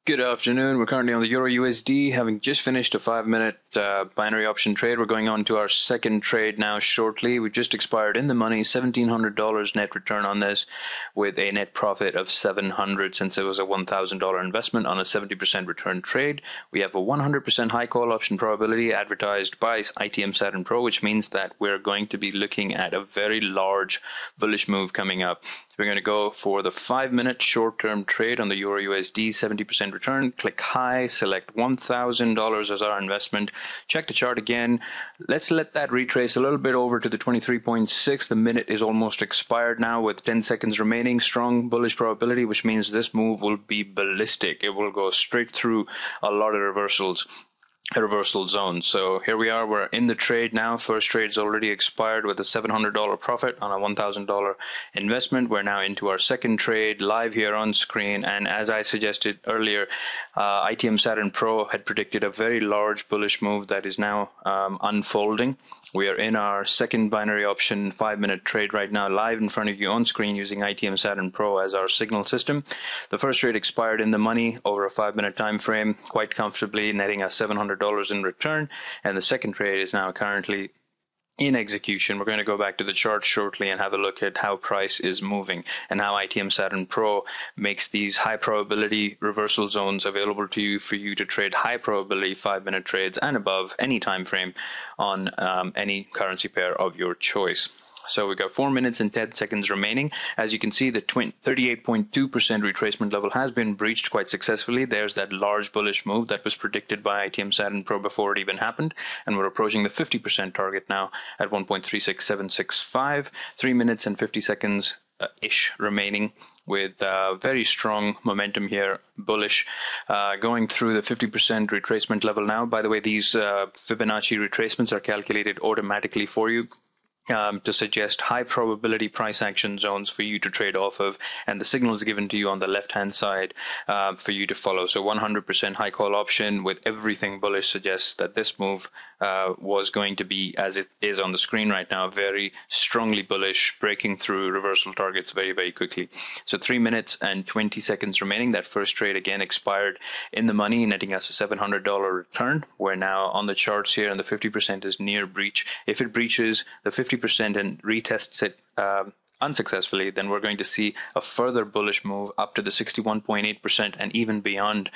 Good afternoon. We're currently on the EUR.USD, having just finished a 5-minute binary option trade. We're going on to our second trade now shortly. We just expired in the money, $1,700 net return on this, with a net profit of $700 since it was a $1,000 investment on a 70% return trade. We have a 100% high call option probability advertised by ITM Saturn Pro, which means that we're going to be looking at a very large bullish move coming up. So we're going to go for the 5-minute short-term trade on the EUR.USD, 70% return. Click high, select $1,000 as our investment. Check the chart again. Let's let that retrace a little bit over to the 23.6. The minute is almost expired now with 10 seconds remaining. Strong bullish probability, which means this move will be ballistic. It will go straight through a lot of reversals. A reversal zone. So here we are, we're in the trade now. First trade's already expired with a $700 profit on a $1,000 investment. We're now into our second trade live here on screen. And as I suggested earlier, ITM Saturn Pro had predicted a very large bullish move that is now unfolding. We are in our second binary option 5-minute trade right now, live in front of you on screen using ITM Saturn Pro as our signal system. The first trade expired in the money over a 5-minute time frame, quite comfortably, netting us $700 in return, and the second trade is now currently in execution. We're going to go back to the chart shortly and have a look at how price is moving and how ITM Saturn Pro makes these high probability reversal zones available to you for you to trade high probability 5-minute trades and above any time frame on any currency pair of your choice. So we've got 4 minutes and 10 seconds remaining. As you can see, the 38.2% retracement level has been breached quite successfully. There's that large bullish move that was predicted by ITM Saturn Pro before it even happened. And we're approaching the 50% target now at 1.36765. 3 minutes and 50 seconds ish remaining with very strong momentum here, bullish, going through the 50% retracement level now. By the way, these Fibonacci retracements are calculated automatically for you to suggest high probability price action zones for you to trade off of, and the signals given to you on the left hand side for you to follow. So 100% high call option with everything bullish suggests that this move was going to be, as it is on the screen right now, very strongly bullish, breaking through reversal targets very, very quickly. So 3 minutes and 20 seconds remaining. That first trade again expired in the money, netting us a $700 return. We're now on the charts here, and the 50% is near breach. If it breaches the 50% and retests it unsuccessfully, then we're going to see a further bullish move up to the 61.8% and even beyond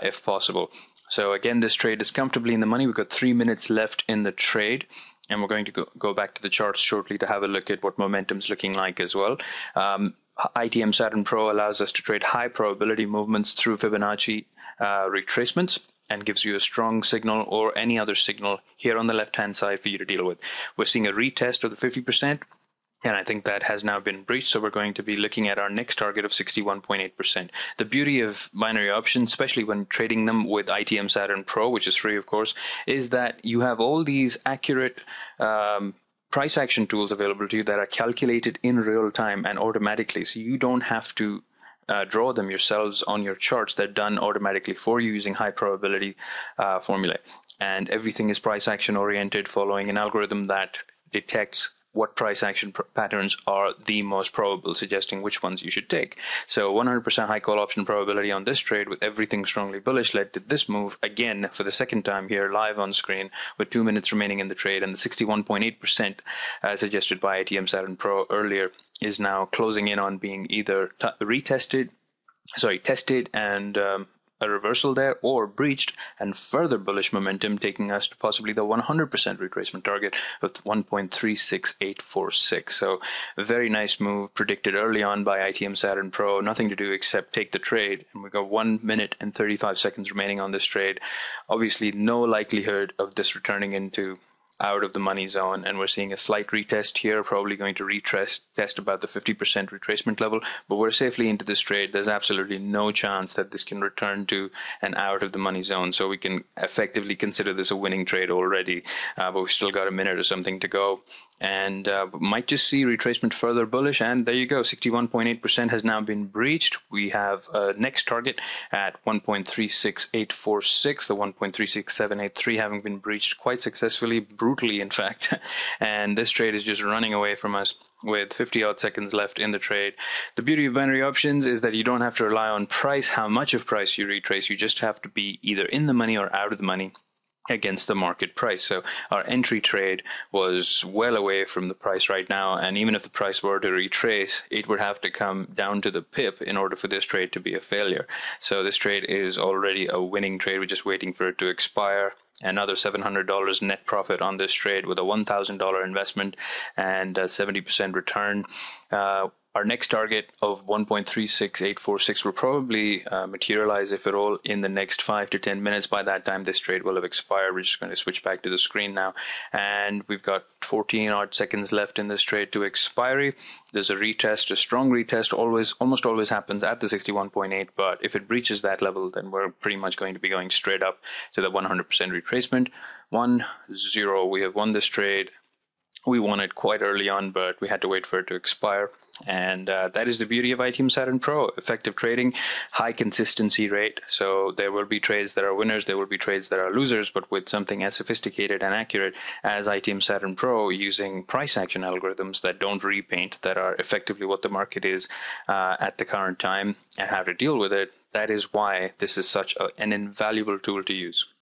if possible. So again, this trade is comfortably in the money. We've got 3 minutes left in the trade, and we're going to go back to the charts shortly to have a look at what momentum's looking like as well. ITM Saturn Pro allows us to trade high probability movements through Fibonacci retracements, and gives you a strong signal or any other signal here on the left-hand side for you to deal with. We're seeing a retest of the 50%, and I think that has now been breached, so we're going to be looking at our next target of 61.8%. The beauty of binary options, especially when trading them with ITM Saturn Pro, which is free, of course, is that you have all these accurate price action tools available to you that are calculated in real time and automatically, so you don't have to draw them yourselves on your charts. They're done automatically for you using high probability formulae. And everything is price action oriented, following an algorithm that detects what price action patterns are the most probable, suggesting which ones you should take. So 100% high call option probability on this trade with everything strongly bullish led to this move again for the second time here live on screen with 2 minutes remaining in the trade, and the 61.8% suggested by ITM Saturn Pro earlier is now closing in on being either tested and a reversal there, or breached and further bullish momentum taking us to possibly the 100% retracement target of 1.36846. So a very nice move predicted early on by ITM Saturn Pro. Nothing to do except take the trade, and we've got 1 minute and 35 seconds remaining on this trade. Obviously no likelihood of this returning into out of the money zone, and we're seeing a slight retest here, probably going to test about the 50% retracement level, but we're safely into this trade. There's absolutely no chance that this can return to an out of the money zone, so we can effectively consider this a winning trade already, but we've still got a minute or something to go, and might just see retracement further bullish, and there you go, 61.8% has now been breached. We have a next target at 1.36846, the 1.36783 having been breached quite successfully, brutally in fact, and this trade is just running away from us. with 50 odd seconds left in the trade. The beauty of binary options is that you don't have to rely on price, how much of price you retrace. You just have to be either in the money or out of the money against the market price. So our entry trade was well away from the price right now, and even if the price were to retrace, it would have to come down to the pip in order for this trade to be a failure. So this trade is already a winning trade. We're just waiting for it to expire. Another $700 net profit on this trade with a $1,000 investment and a 70% return. Our next target of 1.36846 will probably materialize, if at all, in the next 5 to 10 minutes. By that time, this trade will have expired. We're just going to switch back to the screen now. And we've got 14 odd seconds left in this trade to expiry. There's a retest, a strong retest, almost always happens at the 61.8. But if it breaches that level, then we're pretty much going to be going straight up to the 100% retracement. 1-0, we have won this trade. We won it quite early on, but we had to wait for it to expire. And that is the beauty of ITM Saturn Pro. Effective trading, high consistency rate. So there will be trades that are winners, there will be trades that are losers, but with something as sophisticated and accurate as ITM Saturn Pro, using price action algorithms that don't repaint, that are effectively what the market is at the current time and how to deal with it. That is why this is such an invaluable tool to use.